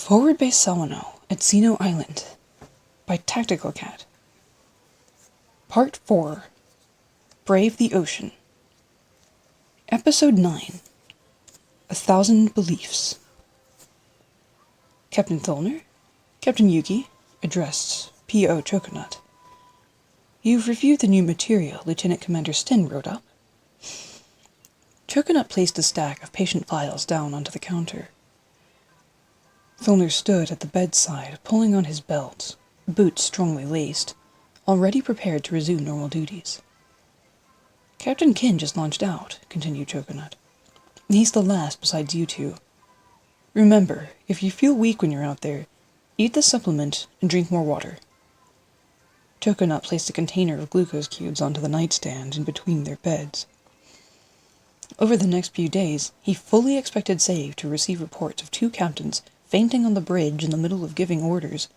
Forward Base Sawano at Xeno Island by Tactical Cat. Part 4. Brave the Ocean. Episode 9. 1,000 Beliefs. Captain Thulner, Captain Yuki, addressed P.O. Choconut. You've reviewed the new material Lieutenant Commander Sten wrote up. Choconut placed a stack of patient files down onto the counter. Thulner stood at the bedside, pulling on his belt, boots strongly laced, already prepared to resume normal duties. Captain Kin just launched out, continued Choconut. He's the last besides you two. Remember, if you feel weak when you're out there, eat the supplement and drink more water. Choconut placed a container of glucose cubes onto the nightstand in between their beds. Over the next few days, he fully expected Save to receive reports of two captains fainting on the bridge in the middle of giving orders.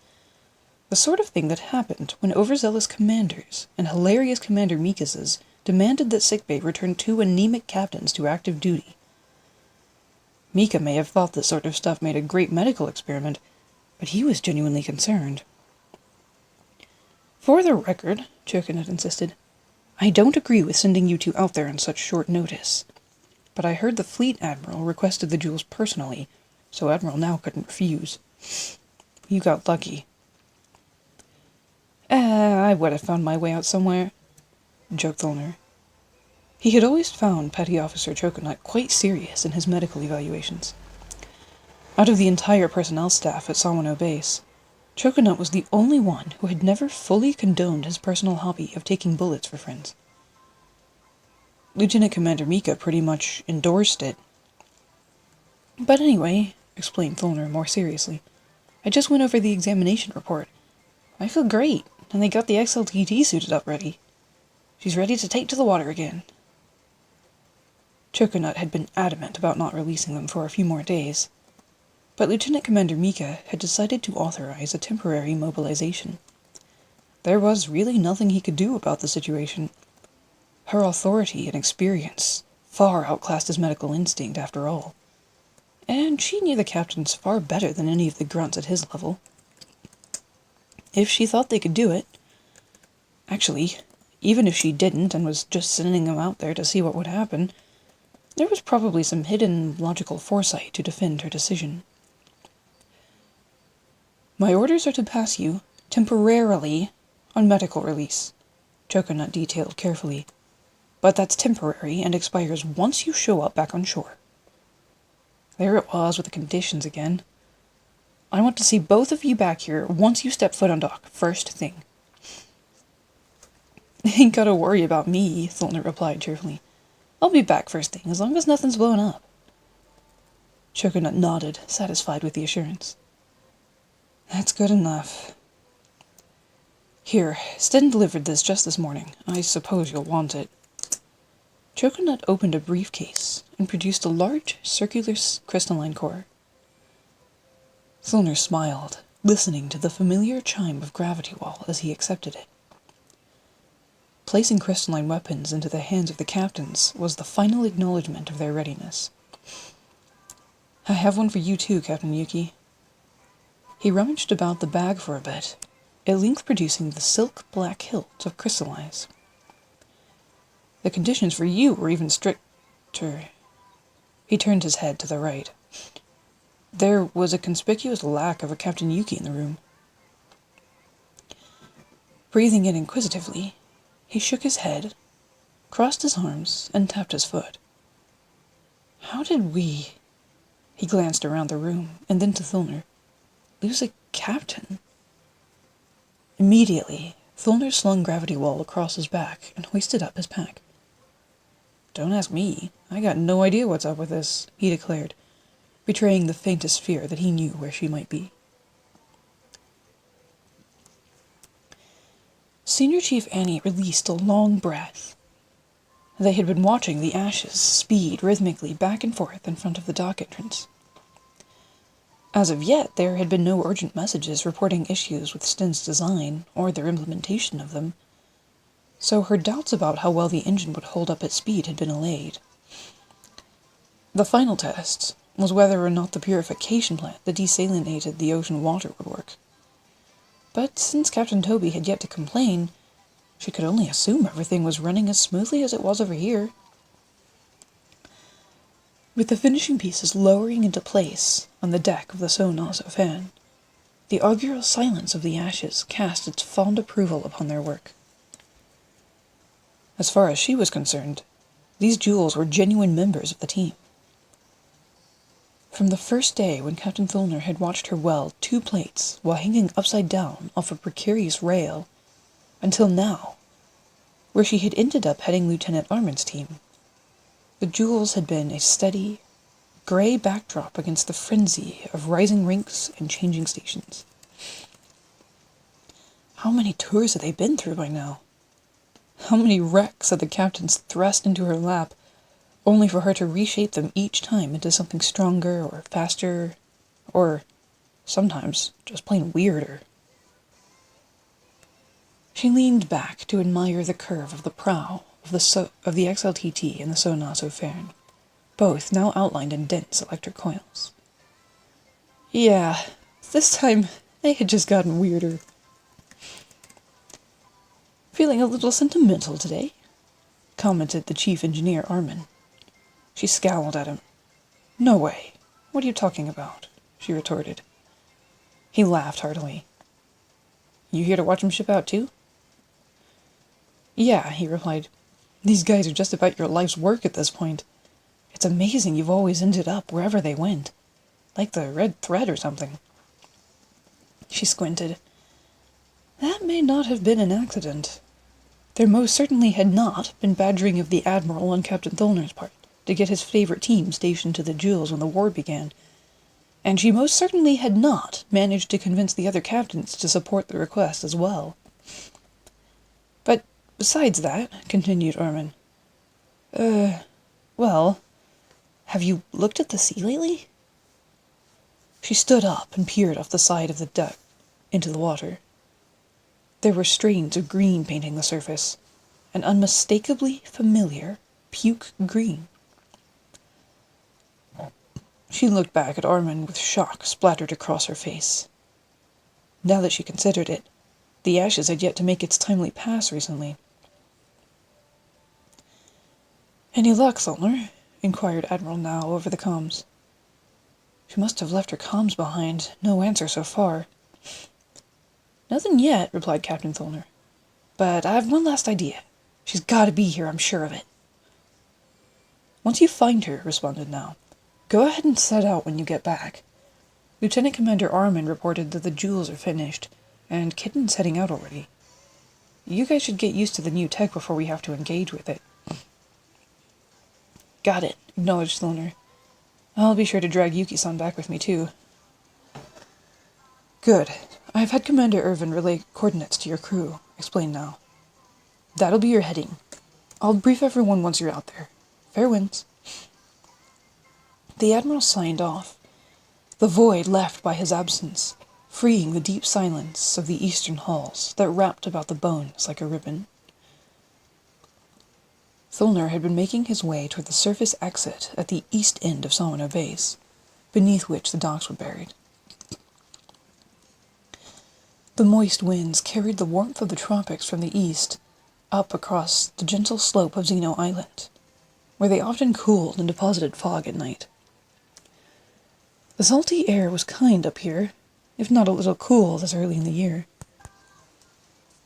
The sort of thing that happened when overzealous commanders and hilarious Commander Mikases demanded that sickbay return two anemic captains to active duty. Mika may have thought this sort of stuff made a great medical experiment, but he was genuinely concerned. For the record, Choconut insisted, I don't agree with sending you two out there on such short notice. But I heard the Fleet Admiral requested the jewels personally, so Admiral now couldn't refuse. You got lucky. I would have found my way out somewhere, joked Thulner. He had always found Petty Officer Choconut quite serious in his medical evaluations. Out of the entire personnel staff at Sawano Base, Choconut was the only one who had never fully condoned his personal hobby of taking bullets for friends. Lieutenant Commander Mika pretty much endorsed it. But anyway, explained Thulner more seriously, I just went over the examination report. I feel great, and they got the XLTT suited up ready. She's ready to take to the water again. Choconut had been adamant about not releasing them for a few more days, but Lieutenant Commander Mika had decided to authorize a temporary mobilization. There was really nothing he could do about the situation. Her authority and experience far outclassed his medical instinct, after all. And she knew the captains far better than any of the grunts at his level. If she thought they could do it... Actually, even if she didn't and was just sending them out there to see what would happen, there was probably some hidden logical foresight to defend her decision. My orders are to pass you, temporarily, on medical release, Choconut detailed carefully. But that's temporary and expires once you show up back on shore. There it was with the conditions again. I want to see both of you back here once you step foot on dock, first thing. Ain't gotta worry about me, Thulner replied cheerfully. I'll be back first thing, as long as nothing's blown up. Choconut nodded, satisfied with the assurance. That's good enough. Here, Sten delivered this just this morning. I suppose you'll want it. Choconut opened a briefcase and produced a large, circular crystalline core. Thulner smiled, listening to the familiar chime of Gravity Wall as he accepted it. Placing crystalline weapons into the hands of the captains was the final acknowledgement of their readiness. I have one for you too, Captain Yuki. He rummaged about the bag for a bit, at length producing the silk black hilt of CRYst-Alise. The conditions for you were even stricter. He turned his head to the right. There was a conspicuous lack of a Captain Yuki in the room. Breathing in inquisitively, he shook his head, crossed his arms, and tapped his foot. How did we... He glanced around the room, and then to Thulner. Lose a captain? Immediately, Thulner slung Gravity Wall across his back and hoisted up his pack. Don't ask me. I got no idea what's up with this, he declared, betraying the faintest fear that he knew where she might be. Senior Chief Annie released a long breath. They had been watching the ashes speed rhythmically back and forth in front of the dock entrance. As of yet, there had been no urgent messages reporting issues with Sten's design or their implementation of them, so her doubts about how well the engine would hold up at speed had been allayed. The final test, was whether or not the purification plant that desalinated the ocean water would work. But since Captain Toby had yet to complain, she could only assume everything was running as smoothly as it was over here. With the finishing pieces lowering into place on the deck of the Sawano, the augural silence of the ashes cast its fond approval upon their work. As far as she was concerned, these jewels were genuine members of the team. From the first day when Captain Thulner had watched her weld 2 plates while hanging upside down off a precarious rail, until now, where she had ended up heading Lieutenant Armin's team, the jewels had been a steady, grey backdrop against the frenzy of rising ranks and changing stations. How many tours had they been through by now? How many wrecks had the captains thrust into her lap, only for her to reshape them each time into something stronger or faster, or, sometimes, just plain weirder. She leaned back to admire the curve of the prow of the XLTT and the Sawano, both now outlined in dense electric coils. Yeah, this time they had just gotten weirder. "Feeling a little sentimental today?" commented the chief engineer, Armin. She scowled at him. "No way. What are you talking about?" she retorted. He laughed heartily. "You here to watch them ship out too?" "Yeah," he replied. "These guys are just about your life's work at this point. It's amazing you've always ended up wherever they went. Like the red thread or something." She squinted. That may not have been an accident. There most certainly had not been badgering of the admiral on Captain Thulner's part to get his favorite team stationed to the jewels when the war began, and she most certainly had not managed to convince the other captains to support the request as well. "But besides that," continued Armin, well, have you looked at the sea lately?" She stood up and peered off the side of the deck into the water. There were strains of green painting the surface, an unmistakably familiar puke green. She looked back at Armin with shock splattered across her face. Now that she considered it, the ashes had yet to make its timely pass recently. "Any luck, Thulner?" inquired Admiral Now over the comms. "She must have left her comms behind. No answer so far." "Nothing yet," replied Captain Thulner. "But I've one last idea. She's got to be here, I'm sure of it." "Once you find her," responded Now, "go ahead and set out when you get back. Lieutenant Commander Armin reported that the jewels are finished, and Kitten's heading out already. You guys should get used to the new tech before we have to engage with it." "Got it," acknowledged Thulner. "I'll be sure to drag Yuki-san back with me, too." "Good. I've had Commander Irvin relay coordinates to your crew," explained Now. "That'll be your heading. I'll brief everyone once you're out there. Fair winds." The Admiral signed off, the void left by his absence, freeing the deep silence of the eastern halls that wrapped about the bones like a ribbon. Thulner had been making his way toward the surface exit at the east end of Sawano Base, beneath which the docks were buried. The moist winds carried the warmth of the tropics from the east up across the gentle slope of Xeno Island, where they often cooled and deposited fog at night. The salty air was kind up here, if not a little cool this early in the year,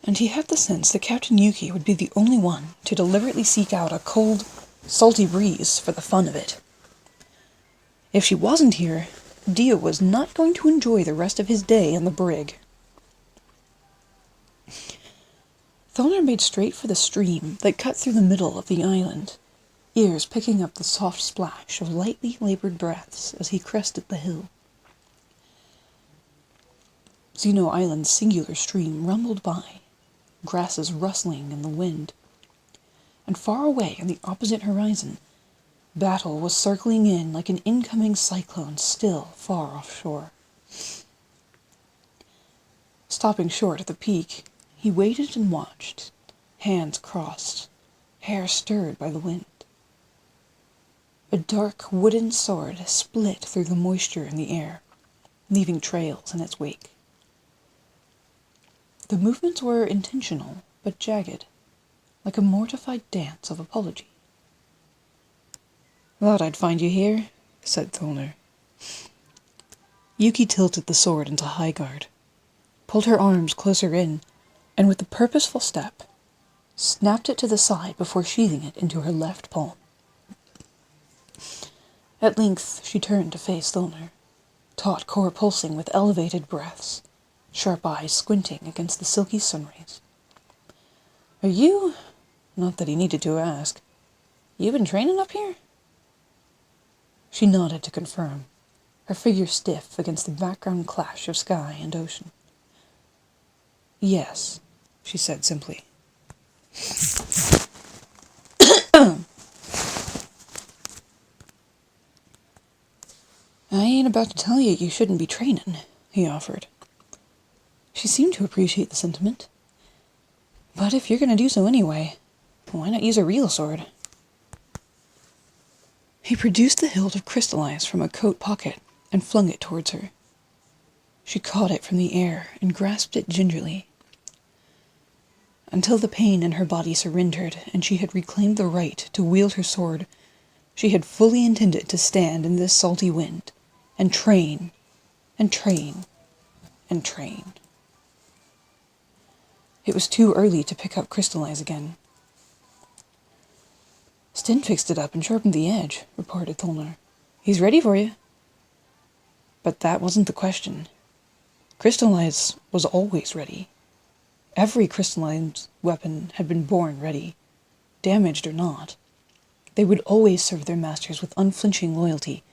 and he had the sense that Captain Yuki would be the only one to deliberately seek out a cold, salty breeze for the fun of it. If she wasn't here, Dio was not going to enjoy the rest of his day on the brig. Thulner made straight for the stream that cut through the middle of the island, ears picking up the soft splash of lightly labored breaths as he crested the hill. Xeno Island's singular stream rumbled by, grasses rustling in the wind, and far away on the opposite horizon, battle was circling in like an incoming cyclone still far offshore. Stopping short at the peak, he waited and watched, hands crossed, hair stirred by the wind. A dark wooden sword split through the moisture in the air, leaving trails in its wake. The movements were intentional, but jagged, like a mortified dance of apology. "Thought I'd find you here," said Thulner. Yuki tilted the sword into high guard, pulled her arms closer in, and with a purposeful step, snapped it to the side before sheathing it into her left palm. At length she turned to face Thulner, taut core pulsing with elevated breaths, sharp eyes squinting against the silky sunrays. "Are you—" Not that he needed to ask. "You been training up here?" She nodded to confirm, her figure stiff against the background clash of sky and ocean. "Yes," she said simply. "I ain't about to tell you you shouldn't be training," he offered. She seemed to appreciate the sentiment. "But if you're going to do so anyway, why not use a real sword?" He produced the hilt of CRYst-Alise from a coat pocket and flung it towards her. She caught it from the air and grasped it gingerly. Until the pain in her body surrendered and she had reclaimed the right to wield her sword, she had fully intended to stand in this salty wind and train, and train, and train. It was too early to pick up CRYst-Alise again. "Sten fixed it up and sharpened the edge," reported Thulner. "He's ready for you." But that wasn't the question. CRYst-Alise was always ready. Every crystalline weapon had been born ready, damaged or not. They would always serve their masters with unflinching loyalty,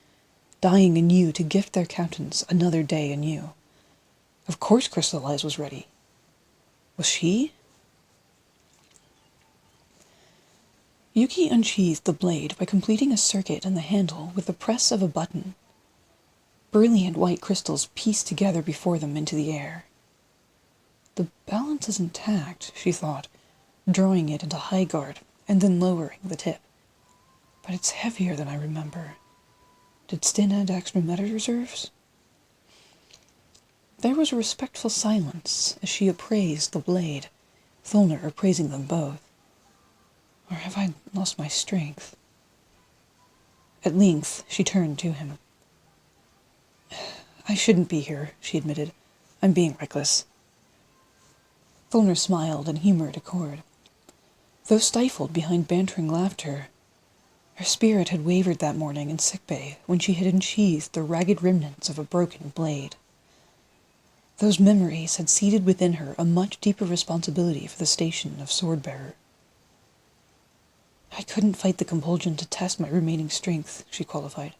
dying anew to gift their captains another day anew. Of course CRYst-Alise was ready. Was she? Yuki unsheathed the blade by completing a circuit in the handle with the press of a button. Brilliant white crystals pieced together before them into the air. The balance is intact, she thought, drawing it into high guard and then lowering the tip. But it's heavier than I remember. Did Sten add extra metal reserves? There was a respectful silence as she appraised the blade, Thulner appraising them both. Or have I lost my strength? At length she turned to him. "I shouldn't be here," she admitted. "I'm being reckless." Thulner smiled in humored accord. Though stifled behind bantering laughter, her spirit had wavered that morning in sickbay when she had unsheathed the ragged remnants of a broken blade. Those memories had seeded within her a much deeper responsibility for the station of sword-bearer. "I couldn't fight the compulsion to test my remaining strength," she qualified.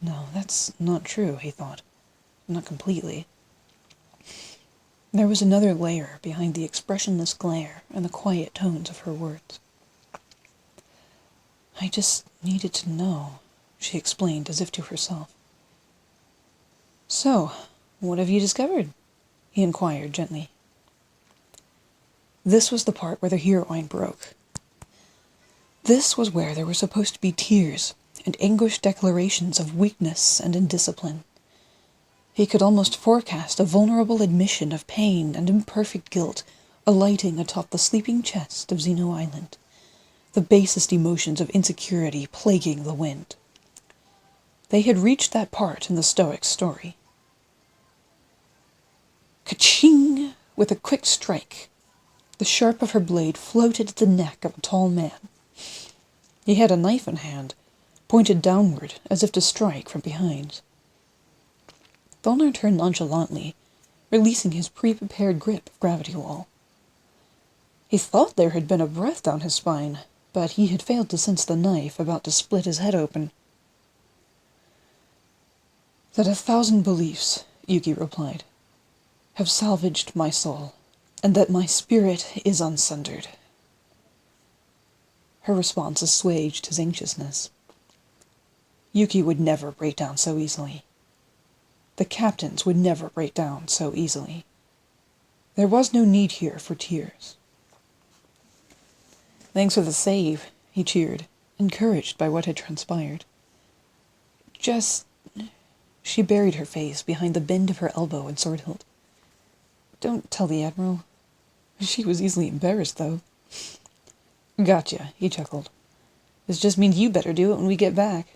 No, that's not true, he thought. Not completely. There was another layer behind the expressionless glare and the quiet tones of her words. "I just needed to know," she explained as if to herself. "So, what have you discovered?" he inquired gently. This was the part where the heroine broke. This was where there were supposed to be tears and anguished declarations of weakness and indiscipline. He could almost forecast a vulnerable admission of pain and imperfect guilt alighting atop the sleeping chest of Xeno Island, the basest emotions of insecurity plaguing the wind. They had reached that part in the Stoic's story. Ka-ching! With a quick strike, the sharp of her blade floated at the neck of a tall man. He had a knife in hand, pointed downward as if to strike from behind. Thulner turned nonchalantly, releasing his pre-prepared grip of gravity wall. He thought there had been a breath down his spine, but he had failed to sense the knife about to split his head open. "That 1,000 beliefs," Yuki replied, "have salvaged my soul, and that my spirit is unsundered." Her response assuaged his anxiousness. Yuki would never break down so easily. The captains would never break down so easily. There was no need here for tears. "Thanks for the save," he cheered, encouraged by what had transpired. Just... She buried her face behind the bend of her elbow and sword hilt. Don't tell the Admiral. She was easily embarrassed, though. Gotcha, he chuckled. This just means you better do it when we get back.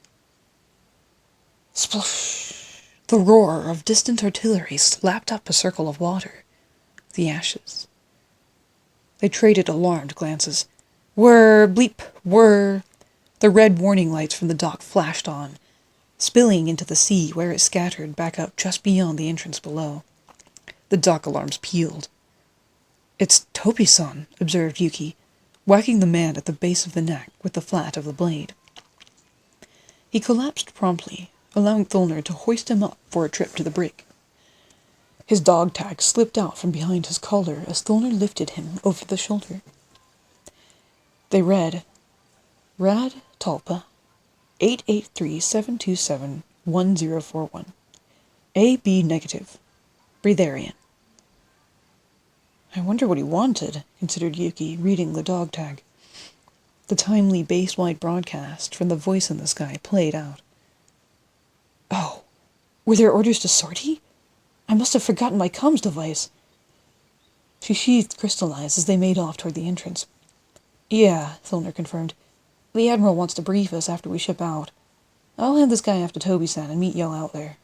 Splosh! The roar of distant artillery slapped up a circle of water. The ashes. They traded alarmed glances. Whir! Bleep! Whir! The red warning lights from the dock flashed on, spilling into the sea where it scattered back up just beyond the entrance below. The dock alarms pealed. It's Tobi-san, observed Yuki, whacking the man at the base of the neck with the flat of the blade. He collapsed promptly, allowing Thulner to hoist him up for a trip to the brig. His dog tag slipped out from behind his collar as Thulner lifted him over the shoulder. They read, Rad Talpa, 883-727-1041. AB negative. Breatharian. I wonder what he wanted, considered Yuki, reading the dog tag. The timely base-wide broadcast from the voice in the sky played out. Oh, were there orders to sortie? I must have forgotten my comms device. She sheathed CRYst-Alise as they made off toward the entrance. Yeah, Thulner confirmed. The Admiral wants to brief us after we ship out. I'll hand this guy off to Tobi-san and meet y'all out there.